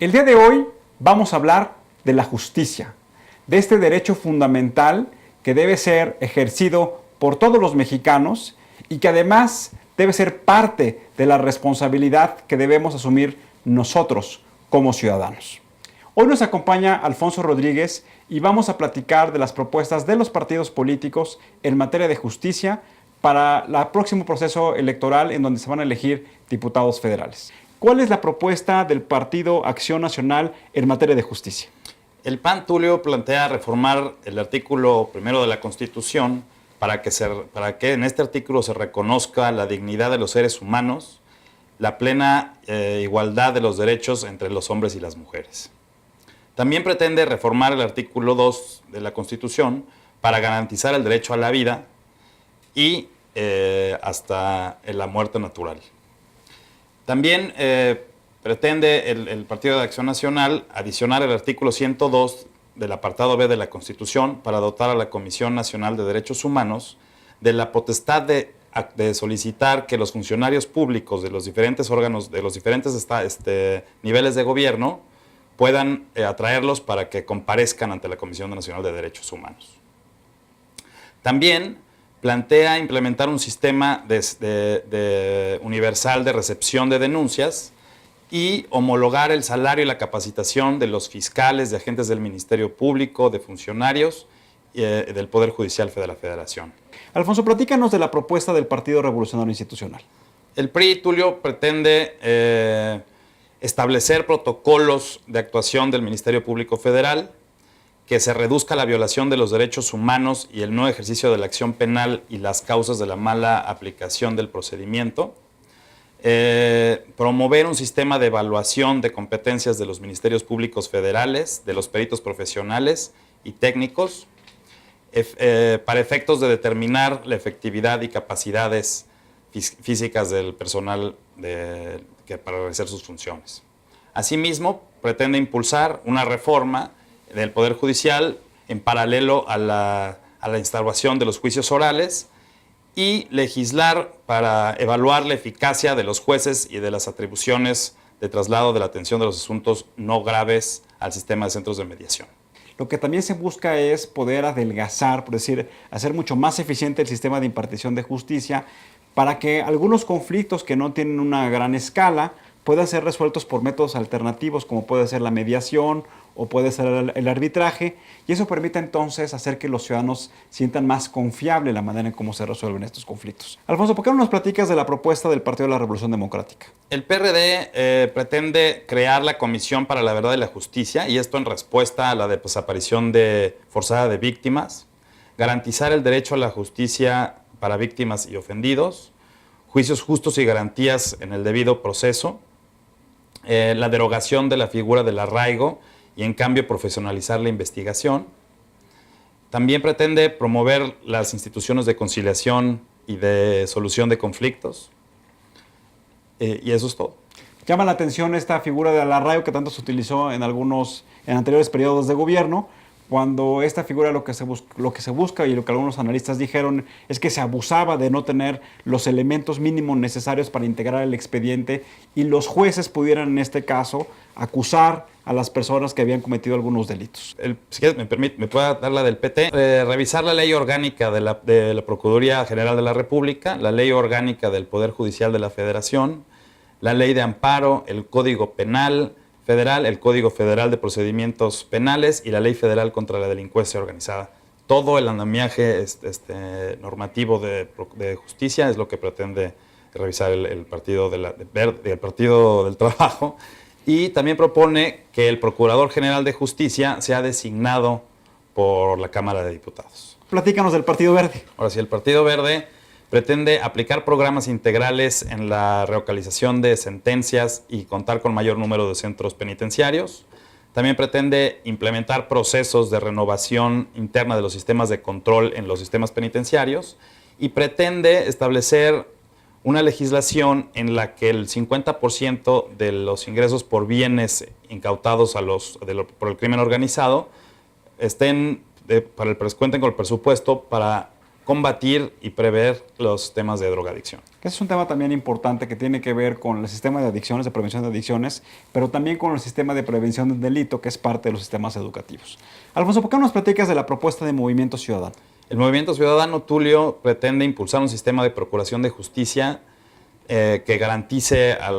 El día de hoy vamos a hablar de la justicia, de este derecho fundamental que debe ser ejercido por todos los mexicanos y que además debe ser parte de la responsabilidad que debemos asumir nosotros como ciudadanos. Hoy nos acompaña Alfonso Rodríguez y vamos a platicar de las propuestas de los partidos políticos en materia de justicia para el próximo proceso electoral en donde se van a elegir diputados federales. ¿Cuál es la propuesta del Partido Acción Nacional en materia de justicia? El PAN, Tulio, plantea reformar el artículo primero de la Constitución para que en este artículo se reconozca la dignidad de los seres humanos, la plena igualdad de los derechos entre los hombres y las mujeres. También pretende reformar el artículo 2 de la Constitución para garantizar el derecho a la vida y hasta la muerte natural. También pretende el Partido de Acción Nacional adicionar el artículo 102 del apartado B de la Constitución para dotar a la Comisión Nacional de Derechos Humanos de la potestad de solicitar que los funcionarios públicos de los diferentes órganos, de los diferentes niveles de gobierno, puedan atraerlos para que comparezcan ante la Comisión Nacional de Derechos Humanos. También plantea implementar un sistema universal de recepción de denuncias y homologar el salario y la capacitación de los fiscales, de agentes del Ministerio Público, de funcionarios del Poder Judicial de la Federación. Alfonso, platícanos de la propuesta del Partido Revolucionario Institucional. El PRI, Tulio, pretende establecer protocolos de actuación del Ministerio Público Federal, que se reduzca la violación de los derechos humanos y el no ejercicio de la acción penal y las causas de la mala aplicación del procedimiento, promover un sistema de evaluación de competencias de los ministerios públicos federales, de los peritos profesionales y técnicos, para efectos de determinar la efectividad y capacidades físicas del personal para realizar sus funciones. Asimismo, pretende impulsar una reforma del Poder Judicial en paralelo a la instauración de los juicios orales y legislar para evaluar la eficacia de los jueces y de las atribuciones de traslado de la atención de los asuntos no graves al sistema de centros de mediación. Lo que también se busca es poder adelgazar, por decir, hacer mucho más eficiente el sistema de impartición de justicia para que algunos conflictos que no tienen una gran escala puedan ser resueltos por métodos alternativos, como puede ser la mediación o puede ser el arbitraje, y eso permite entonces hacer que los ciudadanos sientan más confiable la manera en cómo se resuelven estos conflictos. Alfonso, ¿por qué no nos platicas de la propuesta del Partido de la Revolución Democrática? El PRD pretende crear la Comisión para la Verdad y la Justicia, y esto en respuesta a la desaparición forzada de víctimas, garantizar el derecho a la justicia para víctimas y ofendidos, juicios justos y garantías en el debido proceso, la derogación de la figura del arraigo y en cambio profesionalizar la investigación. También pretende promover las instituciones de conciliación y de solución de conflictos. Y eso es todo. Llama la atención esta figura del arraigo que tanto se utilizó en anteriores periodos de gobierno, cuando esta figura lo que se busca y lo que algunos analistas dijeron es que se abusaba de no tener los elementos mínimos necesarios para integrar el expediente y los jueces pudieran en este caso acusar a las personas que habían cometido algunos delitos. Si quieres, me puedo dar la del PT. Revisar la ley orgánica de la Procuraduría General de la República, la ley orgánica del Poder Judicial de la Federación, la ley de amparo, el Código Penal Federal, el Código Federal de Procedimientos Penales y la Ley Federal contra la Delincuencia Organizada. Todo el andamiaje normativo de justicia es lo que pretende revisar el Partido el Partido del Trabajo, y también propone que el Procurador General de Justicia sea designado por la Cámara de Diputados. Platícanos del Partido Verde. Ahora sí, el Partido Verde pretende aplicar programas integrales en la relocalización de sentencias y contar con mayor número de centros penitenciarios. También pretende implementar procesos de renovación interna de los sistemas de control en los sistemas penitenciarios y pretende establecer una legislación en la que el 50% de los ingresos por bienes incautados por el crimen organizado cuenten con el presupuesto para combatir y prever los temas de drogadicción. Ese es un tema también importante que tiene que ver con el sistema de adicciones, de prevención de adicciones, pero también con el sistema de prevención del delito, que es parte de los sistemas educativos. Alfonso, ¿por qué no nos platicas de la propuesta de Movimiento Ciudadano? El Movimiento Ciudadano, Tulio, pretende impulsar un sistema de procuración de justicia que garantice a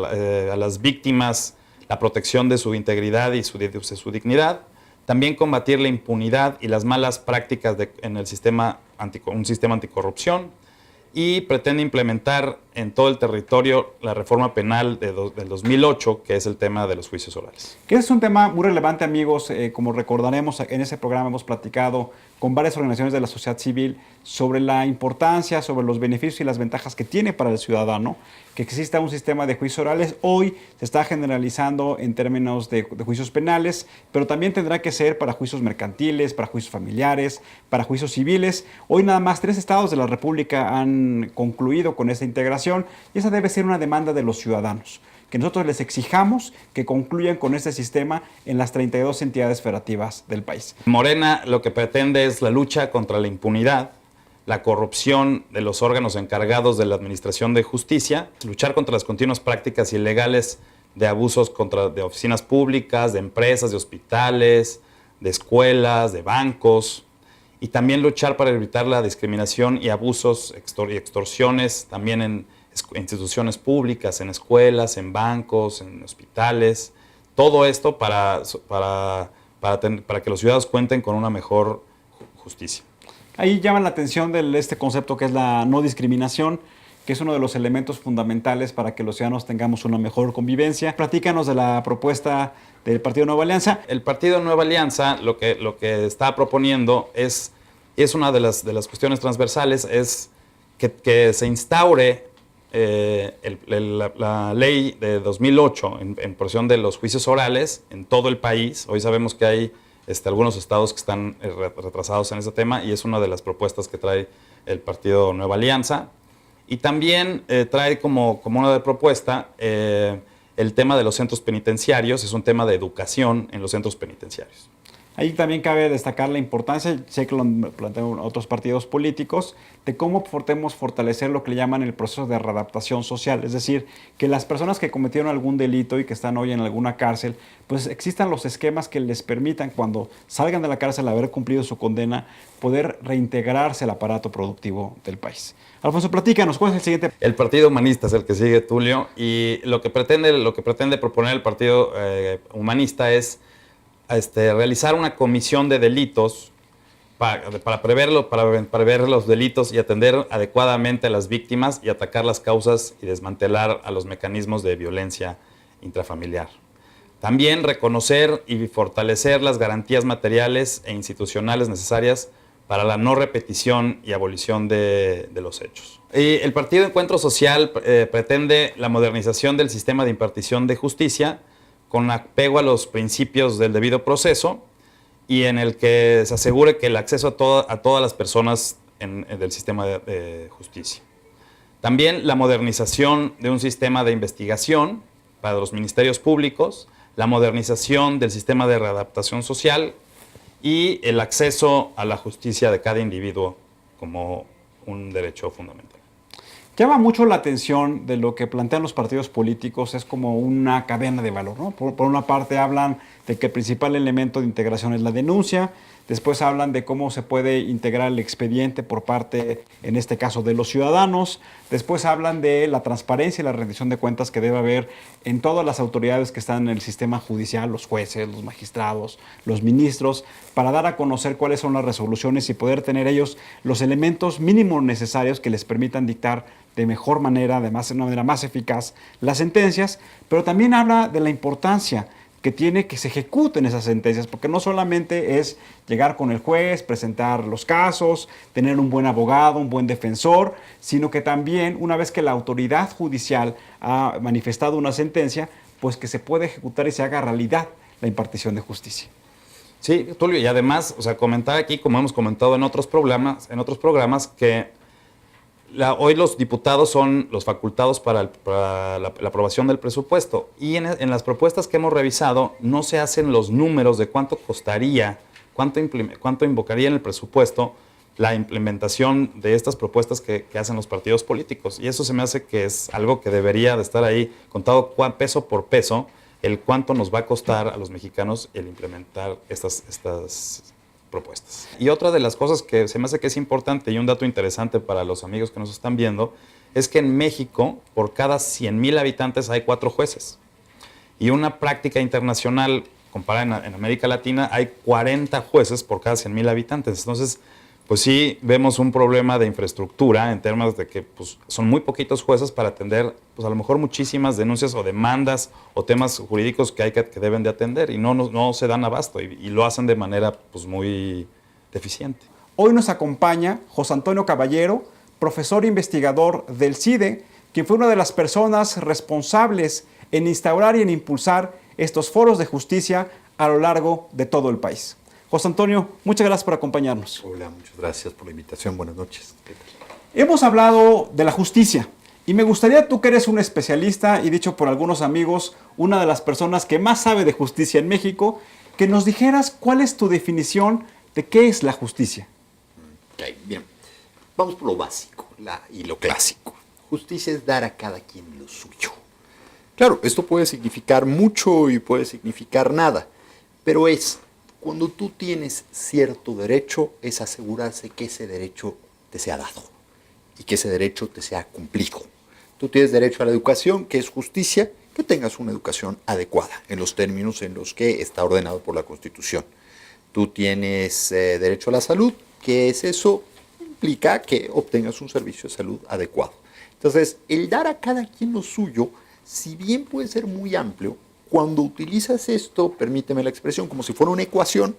las víctimas la protección de su integridad y de su dignidad. También combatir la impunidad y las malas prácticas en el sistema un sistema anticorrupción, y pretende implementar en todo el territorio la reforma penal del 2008, que es el tema de los juicios orales. Que es un tema muy relevante, amigos. Como recordaremos, en ese programa hemos platicado con varias organizaciones de la sociedad civil sobre la importancia, sobre los beneficios y las ventajas que tiene para el ciudadano que exista un sistema de juicios orales. Hoy se está generalizando en términos de juicios penales, pero también tendrá que ser para juicios mercantiles, para juicios familiares, para juicios civiles. Hoy nada más 3 estados de la República han concluido con esta integración, y esa debe ser una demanda de los ciudadanos, que nosotros les exijamos que concluyan con este sistema en las 32 entidades federativas del país. Morena lo que pretende es la lucha contra la impunidad, la corrupción de los órganos encargados de la administración de justicia, luchar contra las continuas prácticas ilegales de abusos de oficinas públicas, de empresas, de hospitales, de escuelas, de bancos, y también luchar para evitar la discriminación y abusos y extorsiones también en instituciones públicas, en escuelas, en bancos, en hospitales. Todo esto para que los ciudadanos cuenten con una mejor justicia. Ahí llama la atención de este concepto que es la no discriminación, que es uno de los elementos fundamentales para que los ciudadanos tengamos una mejor convivencia. Platícanos de la propuesta del Partido Nueva Alianza. El Partido Nueva Alianza lo que está proponiendo es una de las cuestiones transversales, es que se instaure la ley de 2008 en porción de los juicios orales en todo el país. Hoy sabemos que hay algunos estados que están retrasados en ese tema, y es una de las propuestas que trae el Partido Nueva Alianza. Y también trae como una de propuesta el tema de los centros penitenciarios. Es un tema de educación en los centros penitenciarios. Ahí también cabe destacar la importancia, sé que lo plantean otros partidos políticos, de cómo podemos fortalecer lo que le llaman el proceso de readaptación social. Es decir, que las personas que cometieron algún delito y que están hoy en alguna cárcel, pues existan los esquemas que les permitan, cuando salgan de la cárcel, haber cumplido su condena, poder reintegrarse al aparato productivo del país. Alfonso, platícanos, ¿cuál es el siguiente? El Partido Humanista es el que sigue, Tulio, y lo que pretende proponer el Partido Humanista es realizar una comisión de delitos para prever los delitos y atender adecuadamente a las víctimas y atacar las causas y desmantelar a los mecanismos de violencia intrafamiliar. También reconocer y fortalecer las garantías materiales e institucionales necesarias para la no repetición y abolición de los hechos. Y el Partido Encuentro Social pretende la modernización del sistema de impartición de justicia con apego a los principios del debido proceso, y en el que se asegure que el acceso a todas las personas del sistema de justicia. También la modernización de un sistema de investigación para los ministerios públicos, la modernización del sistema de readaptación social y el acceso a la justicia de cada individuo como un derecho fundamental. Llama mucho la atención de lo que plantean los partidos políticos, es como una cadena de valor, ¿no? Por una parte hablan de que el principal elemento de integración es la denuncia, después hablan de cómo se puede integrar el expediente por parte, en este caso, de los ciudadanos, después hablan de la transparencia y la rendición de cuentas que debe haber en todas las autoridades que están en el sistema judicial, los jueces, los magistrados, los ministros, para dar a conocer cuáles son las resoluciones y poder tener ellos los elementos mínimos necesarios que les permitan dictar de mejor manera, de una manera más eficaz, las sentencias, pero también habla de la importancia que tiene que se ejecuten esas sentencias, porque no solamente es llegar con el juez, presentar los casos, tener un buen abogado, un buen defensor, sino que también, una vez que la autoridad judicial ha manifestado una sentencia, pues que se pueda ejecutar y se haga realidad la impartición de justicia. Sí, Tulio, y además, comentar aquí, como hemos comentado en otros programas, que hoy los diputados son los facultados para la aprobación del presupuesto, y en las propuestas que hemos revisado no se hacen los números de cuánto costaría, cuánto invocaría en el presupuesto la implementación de estas propuestas que hacen los partidos políticos. Y eso se me hace que es algo que debería de estar ahí contado peso por peso, el cuánto nos va a costar a los mexicanos el implementar estas propuestas. Y otra de las cosas que se me hace que es importante y un dato interesante para los amigos que nos están viendo es que en México, por cada 100,000 habitantes hay 4 jueces. Y una práctica internacional comparada en América Latina, hay 40 jueces por cada 100,000 habitantes. Entonces, pues sí vemos un problema de infraestructura en términos de que pues, son muy poquitos jueces para atender pues, a lo mejor muchísimas denuncias o demandas o temas jurídicos que deben de atender y no se dan abasto y lo hacen de manera pues, muy deficiente. Hoy nos acompaña José Antonio Caballero, profesor e investigador del CIDE, quien fue una de las personas responsables en instaurar y en impulsar estos foros de justicia a lo largo de todo el país. José Antonio, muchas gracias por acompañarnos. Hola, muchas gracias por la invitación. Buenas noches. ¿Qué tal? Hemos hablado de la justicia y me gustaría, tú que eres un especialista y dicho por algunos amigos, una de las personas que más sabe de justicia en México, que nos dijeras cuál es tu definición de qué es la justicia. Ok, bien. Vamos por lo básico y lo clásico. Justicia es dar a cada quien lo suyo. Claro, esto puede significar mucho y puede significar nada, pero cuando tú tienes cierto derecho, es asegurarse que ese derecho te sea dado y que ese derecho te sea cumplido. Tú tienes derecho a la educación, que es justicia, que tengas una educación adecuada en los términos en los que está ordenado por la Constitución. Tú tienes derecho a la salud, que es eso, implica que obtengas un servicio de salud adecuado. Entonces, el dar a cada quien lo suyo, si bien puede ser muy amplio, cuando utilizas esto, permíteme la expresión, como si fuera una ecuación,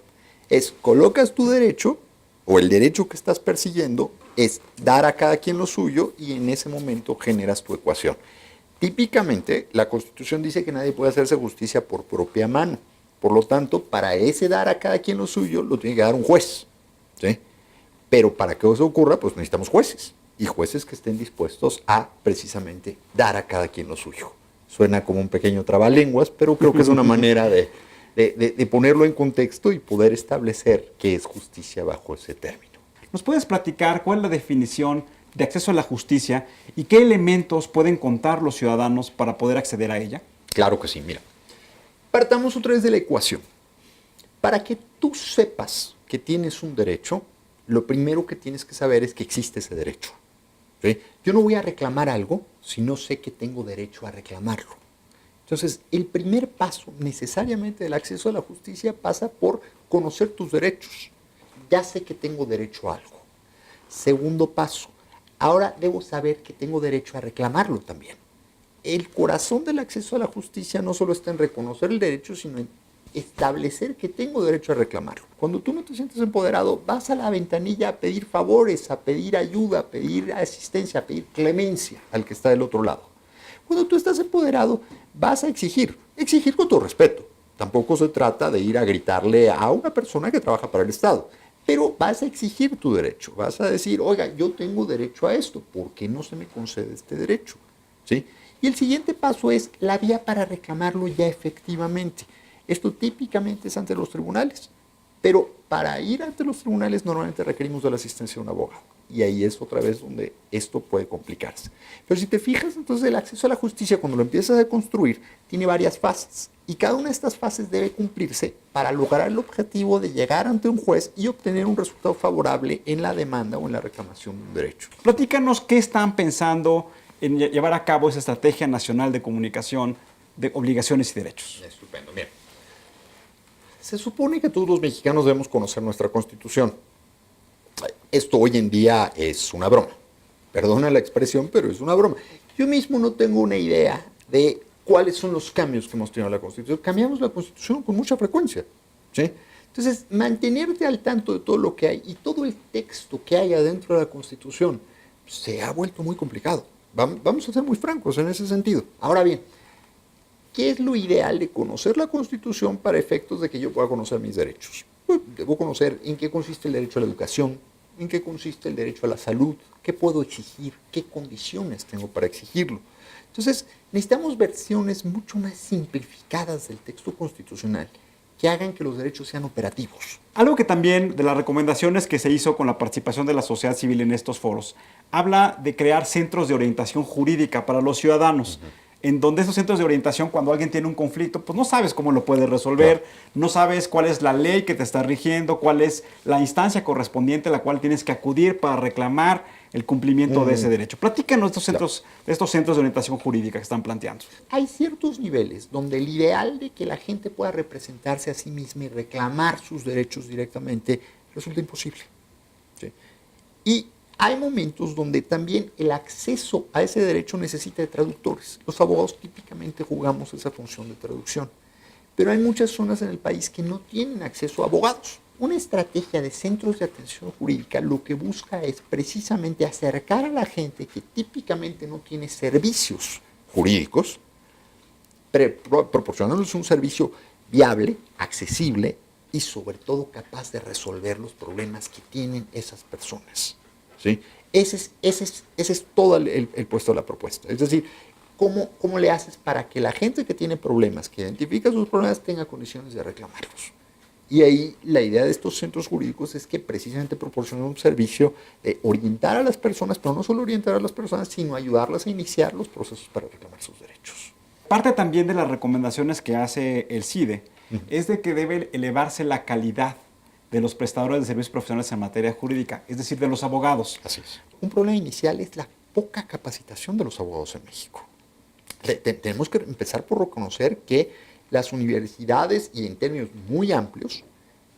colocas tu derecho, o el derecho que estás persiguiendo, es dar a cada quien lo suyo, y en ese momento generas tu ecuación. Típicamente, la Constitución dice que nadie puede hacerse justicia por propia mano. Por lo tanto, para ese dar a cada quien lo suyo, lo tiene que dar un juez, ¿sí? Pero para que eso ocurra, pues necesitamos jueces. Y jueces que estén dispuestos a, precisamente, dar a cada quien lo suyo. Suena como un pequeño trabalenguas, pero creo que es una manera de ponerlo en contexto y poder establecer qué es justicia bajo ese término. ¿Nos puedes platicar cuál es la definición de acceso a la justicia y qué elementos pueden contar los ciudadanos para poder acceder a ella? Claro que sí, mira. Partamos otra vez de la ecuación. Para que tú sepas que tienes un derecho, lo primero que tienes que saber es que existe ese derecho. ¿Sí? Yo no voy a reclamar algo si no sé que tengo derecho a reclamarlo. Entonces, el primer paso necesariamente del acceso a la justicia pasa por conocer tus derechos. Ya sé que tengo derecho a algo. Segundo paso, ahora debo saber que tengo derecho a reclamarlo también. El corazón del acceso a la justicia no solo está en reconocer el derecho, sino en establecer que tengo derecho a reclamarlo. Cuando tú no te sientes empoderado, vas a la ventanilla a pedir favores, a pedir ayuda, a pedir asistencia, a pedir clemencia al que está del otro lado. Cuando tú estás empoderado, vas a exigir con todo respeto. Tampoco se trata de ir a gritarle a una persona que trabaja para el Estado, pero vas a exigir tu derecho, vas a decir, oiga, yo tengo derecho a esto, ¿por qué no se me concede este derecho? ¿Sí? Y el siguiente paso es la vía para reclamarlo ya efectivamente. Esto típicamente es ante los tribunales, pero para ir ante los tribunales normalmente requerimos de la asistencia de un abogado. Y ahí es otra vez donde esto puede complicarse. Pero si te fijas, entonces el acceso a la justicia, cuando lo empiezas a construir, tiene varias fases. Y cada una de estas fases debe cumplirse para lograr el objetivo de llegar ante un juez y obtener un resultado favorable en la demanda o en la reclamación de un derecho. Platícanos qué están pensando en llevar a cabo esa estrategia nacional de comunicación de obligaciones y derechos. Estupendo, bien. Se supone que todos los mexicanos debemos conocer nuestra Constitución. Esto hoy en día es una broma. Perdona la expresión, pero es una broma. Yo mismo no tengo una idea de cuáles son los cambios que hemos tenido en la Constitución. Cambiamos la Constitución con mucha frecuencia, ¿sí? Entonces, mantenerte al tanto de todo lo que hay y todo el texto que hay adentro de la Constitución se ha vuelto muy complicado. Vamos a ser muy francos en ese sentido. Ahora bien, ¿qué es lo ideal de conocer la Constitución para efectos de que yo pueda conocer mis derechos? Pues debo conocer en qué consiste el derecho a la educación, en qué consiste el derecho a la salud, qué puedo exigir, qué condiciones tengo para exigirlo. Entonces, necesitamos versiones mucho más simplificadas del texto constitucional que hagan que los derechos sean operativos. Algo que también de las recomendaciones que se hizo con la participación de la sociedad civil en estos foros, habla de crear centros de orientación jurídica para los ciudadanos, en donde esos centros de orientación, cuando alguien tiene un conflicto, pues no sabes cómo lo puedes resolver, no sabes cuál es la ley que te está rigiendo, cuál es la instancia correspondiente a la cual tienes que acudir para reclamar el cumplimiento de ese derecho. Platícanos de estos centros de orientación jurídica que están planteando. Hay ciertos niveles donde el ideal de que la gente pueda representarse a sí misma y reclamar sus derechos directamente resulta imposible. ¿Sí? Y hay momentos donde también el acceso a ese derecho necesita de traductores. Los abogados típicamente jugamos esa función de traducción, pero hay muchas zonas en el país que no tienen acceso a abogados. Una estrategia de centros de atención jurídica lo que busca es precisamente acercar a la gente que típicamente no tiene servicios jurídicos, proporcionándoles un servicio viable, accesible y sobre todo capaz de resolver los problemas que tienen esas personas. ¿Sí? Ese es todo el puesto de la propuesta. Es decir, ¿cómo le haces para que la gente que tiene problemas, que identifica sus problemas, tenga condiciones de reclamarlos? Y ahí la idea de estos centros jurídicos es que precisamente proporcionan un servicio de orientar a las personas, pero no solo orientar a las personas, sino ayudarlas a iniciar los procesos para reclamar sus derechos. Parte también de las recomendaciones que hace el CIDE es de que debe elevarse la calidad de los prestadores de servicios profesionales en materia jurídica, es decir, de los abogados. Así es. Un problema inicial es la poca capacitación de los abogados en México. Tenemos que empezar por reconocer que las universidades, y en términos muy amplios,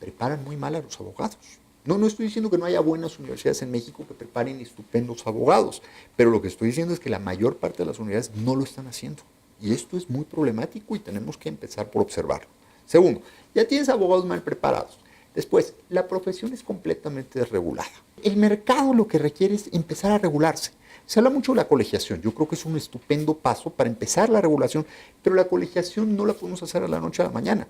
preparan muy mal a los abogados. No estoy diciendo que no haya buenas universidades en México que preparen estupendos abogados, pero lo que estoy diciendo es que la mayor parte de las universidades no lo están haciendo. Y esto es muy problemático y tenemos que empezar por observarlo. Segundo, ya tienes abogados mal preparados. Después, la profesión es completamente desregulada. El mercado lo que requiere es empezar a regularse. Se habla mucho de la colegiación. Yo creo que es un estupendo paso para empezar la regulación, pero la colegiación no la podemos hacer a la noche a la mañana.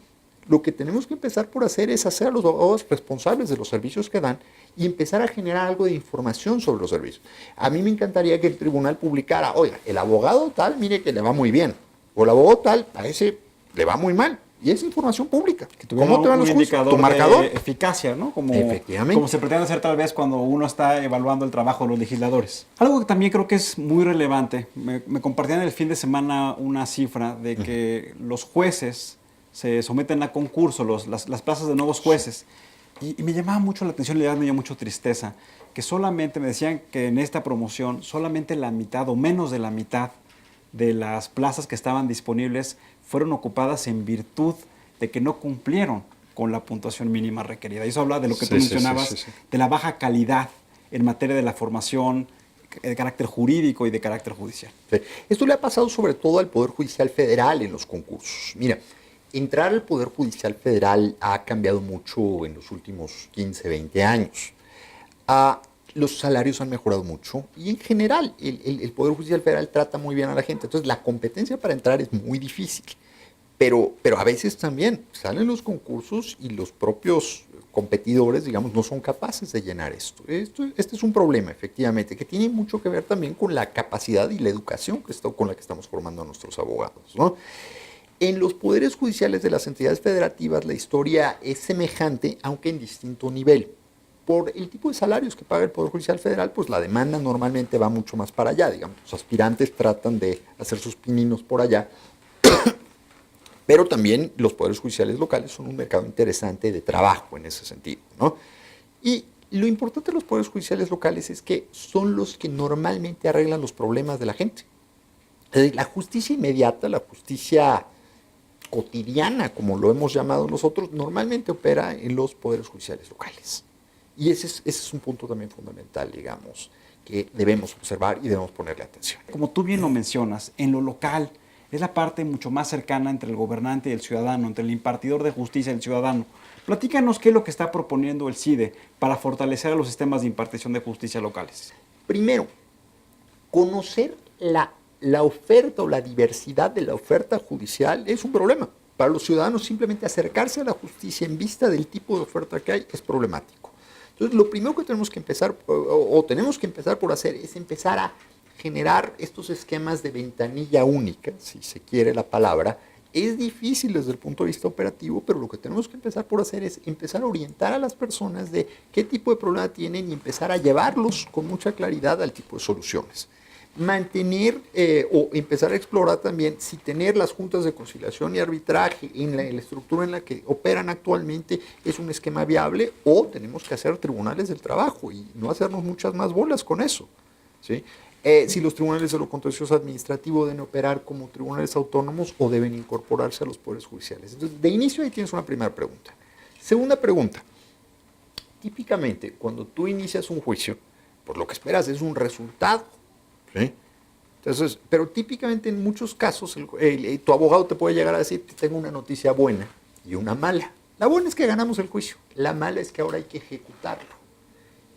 Lo que tenemos que empezar por hacer es hacer a los abogados responsables de los servicios que dan y empezar a generar algo de información sobre los servicios. A mí me encantaría que el tribunal publicara, oiga, el abogado tal, mire que le va muy bien, o el abogado tal, parece, le va muy mal. Y es información pública. ¿Cómo te van los juicios? Tu marcador. De eficacia, ¿no? Efectivamente. Como se pretende hacer tal vez cuando uno está evaluando el trabajo de los legisladores. Algo que también creo que es muy relevante. Me compartían el fin de semana una cifra de que los jueces se someten a concurso, las plazas de nuevos jueces. Y me llamaba mucho la atención, le me dio mucha tristeza, que solamente me decían que en esta promoción solamente la mitad o menos de la mitad de las plazas que estaban disponibles fueron ocupadas en virtud de que no cumplieron con la puntuación mínima requerida. Y eso habla de lo que tú mencionabas, de la baja calidad en materia de la formación de carácter jurídico y de carácter judicial. Sí. Esto le ha pasado sobre todo al Poder Judicial Federal en los concursos. Mira, entrar al Poder Judicial Federal ha cambiado mucho en los últimos 15, 20 años. Los salarios han mejorado mucho y en general el Poder Judicial Federal trata muy bien a la gente. Entonces la competencia para entrar es muy difícil. Pero a veces también salen los concursos y los propios competidores, digamos, no son capaces de llenar esto. Este es un problema, efectivamente, que tiene mucho que ver también con la capacidad y la educación con la que estamos formando a nuestros abogados, ¿no? En los poderes judiciales de las entidades federativas la historia es semejante, aunque en distinto nivel. Por el tipo de salarios que paga el Poder Judicial Federal, pues la demanda normalmente va mucho más para allá. Digamos, los aspirantes tratan de hacer sus pininos por allá, pero también los poderes judiciales locales son un mercado interesante de trabajo en ese sentido, ¿no? Y lo importante de los poderes judiciales locales es que son los que normalmente arreglan los problemas de la gente. Es decir, la justicia inmediata, la justicia cotidiana, como lo hemos llamado nosotros, normalmente opera en los poderes judiciales locales. Y ese es un punto también fundamental, digamos, que debemos observar y debemos ponerle atención. Como tú bien lo mencionas, en lo local es la parte mucho más cercana entre el gobernante y el ciudadano, entre el impartidor de justicia y el ciudadano. Platícanos qué es lo que está proponiendo el CIDE para fortalecer a los sistemas de impartición de justicia locales. Primero, conocer la oferta o la diversidad de la oferta judicial es un problema. Para los ciudadanos simplemente acercarse a la justicia en vista del tipo de oferta que hay es problemático. Entonces, lo primero que tenemos que empezar por hacer es empezar a generar estos esquemas de ventanilla única, si se quiere la palabra, Es difícil desde el punto de vista operativo, pero lo que tenemos que empezar por hacer es empezar a orientar a las personas de qué tipo de problema tienen y empezar a llevarlos con mucha claridad al tipo de soluciones. Mantener o empezar a explorar también si tener las juntas de conciliación y arbitraje en la estructura en la que operan actualmente es un esquema viable, o tenemos que hacer tribunales del trabajo y no hacernos muchas más bolas con eso, ¿sí? Si los tribunales de lo contencioso administrativo deben operar como tribunales autónomos o deben incorporarse a los poderes judiciales. Entonces, de inicio ahí tienes una primera pregunta. Segunda pregunta. Típicamente, cuando tú inicias un juicio, pues lo que esperas es un resultado, ¿sí? Entonces, pero típicamente en muchos casos tu abogado te puede llegar a decir: tengo una noticia buena y una mala. La buena es que ganamos el juicio, la mala es que ahora hay que ejecutarlo.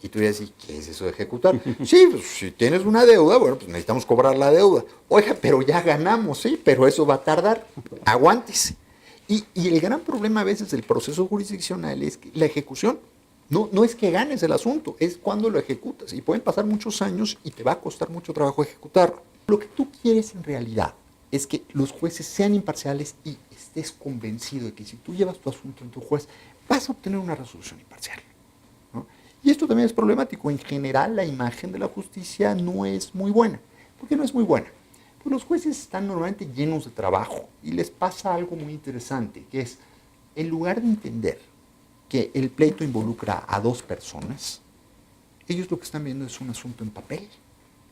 Y tú dices: ¿qué es eso de ejecutar? Sí, pues si tienes una deuda, bueno, pues necesitamos cobrar la deuda. Oiga, pero ya ganamos, sí, pero eso va a tardar, aguántese. Y el gran problema a veces del proceso jurisdiccional es que la ejecución no es que ganes el asunto, es cuando lo ejecutas. Y pueden pasar muchos años y te va a costar mucho trabajo ejecutarlo. Lo que tú quieres en realidad es que los jueces sean imparciales y estés convencido de que si tú llevas tu asunto en tu juez, vas a obtener una resolución imparcial, ¿no? Y esto también es problemático. En general, la imagen de la justicia no es muy buena. ¿Por qué no es muy buena? Pues los jueces están normalmente llenos de trabajo y les pasa algo muy interesante, que es, en lugar de entender que el pleito involucra a dos personas, ellos lo que están viendo es un asunto en papel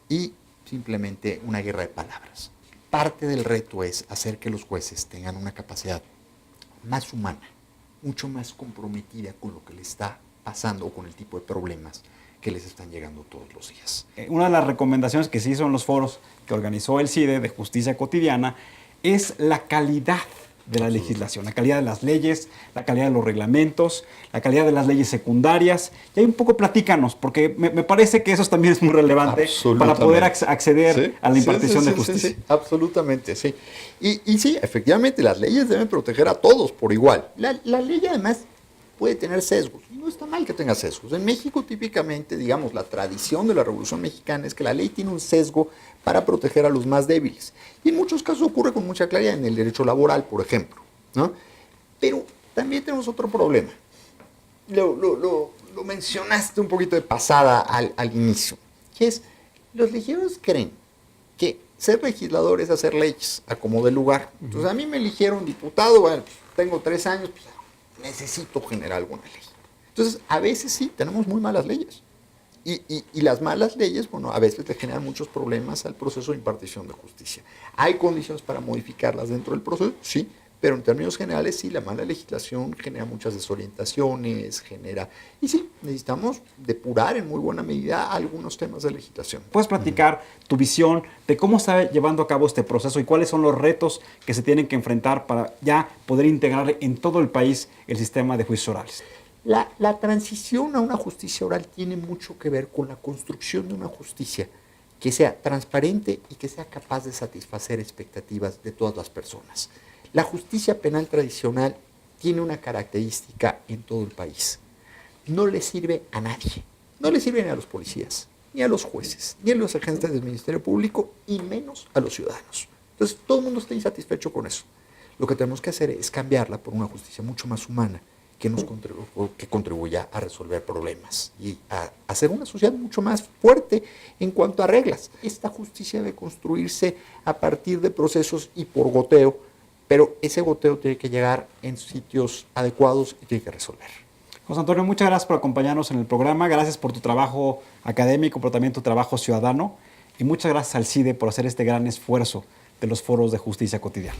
y simplemente una guerra de palabras. Parte del reto es hacer que los jueces tengan una capacidad más humana, mucho más comprometida con lo que les está pasando o con el tipo de problemas que les están llegando todos los días. Una de las recomendaciones que se hizo en los foros que organizó el CIDE de Justicia Cotidiana es la calidad de la legislación, la calidad de las leyes, la calidad de los reglamentos, la calidad de las leyes secundarias. Y ahí un poco platícanos, porque me parece que eso también es muy relevante para poder acceder a la impartición de justicia. Sí, absolutamente, sí. Y sí, efectivamente, las leyes deben proteger a todos por igual. La ley además puede tener sesgos, y no está mal que tenga sesgos. En México típicamente, digamos, la tradición de la Revolución Mexicana es que la ley tiene un sesgo para proteger a los más débiles. Y en muchos casos ocurre con mucha claridad en el derecho laboral, por ejemplo, ¿no? Pero también tenemos otro problema. Lo mencionaste un poquito de pasada al inicio, que es, los legisladores creen que ser legislador es hacer leyes a como dé lugar. Entonces, a mí me eligieron diputado, bueno, pues, tengo 3 años, pues, necesito generar alguna ley. Entonces, a veces sí, tenemos muy malas leyes. Y las malas leyes, bueno, a veces le generan muchos problemas al proceso de impartición de justicia. ¿Hay condiciones para modificarlas dentro del proceso? Sí, pero en términos generales sí, la mala legislación genera muchas desorientaciones, y sí, necesitamos depurar en muy buena medida algunos temas de legislación. ¿Puedes platicar tu visión de cómo está llevando a cabo este proceso y cuáles son los retos que se tienen que enfrentar para ya poder integrar en todo el país el sistema de juicios orales? La transición a una justicia oral tiene mucho que ver con la construcción de una justicia que sea transparente y que sea capaz de satisfacer expectativas de todas las personas. La justicia penal tradicional tiene una característica en todo el país. No le sirve a nadie. No le sirve ni a los policías, ni a los jueces, ni a los agentes del Ministerio Público, y menos a los ciudadanos. Entonces, todo el mundo está insatisfecho con eso. Lo que tenemos que hacer es cambiarla por una justicia mucho más humana, que contribuya a resolver problemas y a hacer una sociedad mucho más fuerte en cuanto a reglas. Esta justicia debe construirse a partir de procesos y por goteo, pero ese goteo tiene que llegar en sitios adecuados y tiene que resolver. José Antonio, muchas gracias por acompañarnos en el programa, gracias por tu trabajo académico, pero también tu trabajo ciudadano, y muchas gracias al CIDE por hacer este gran esfuerzo de los foros de Justicia Cotidiana.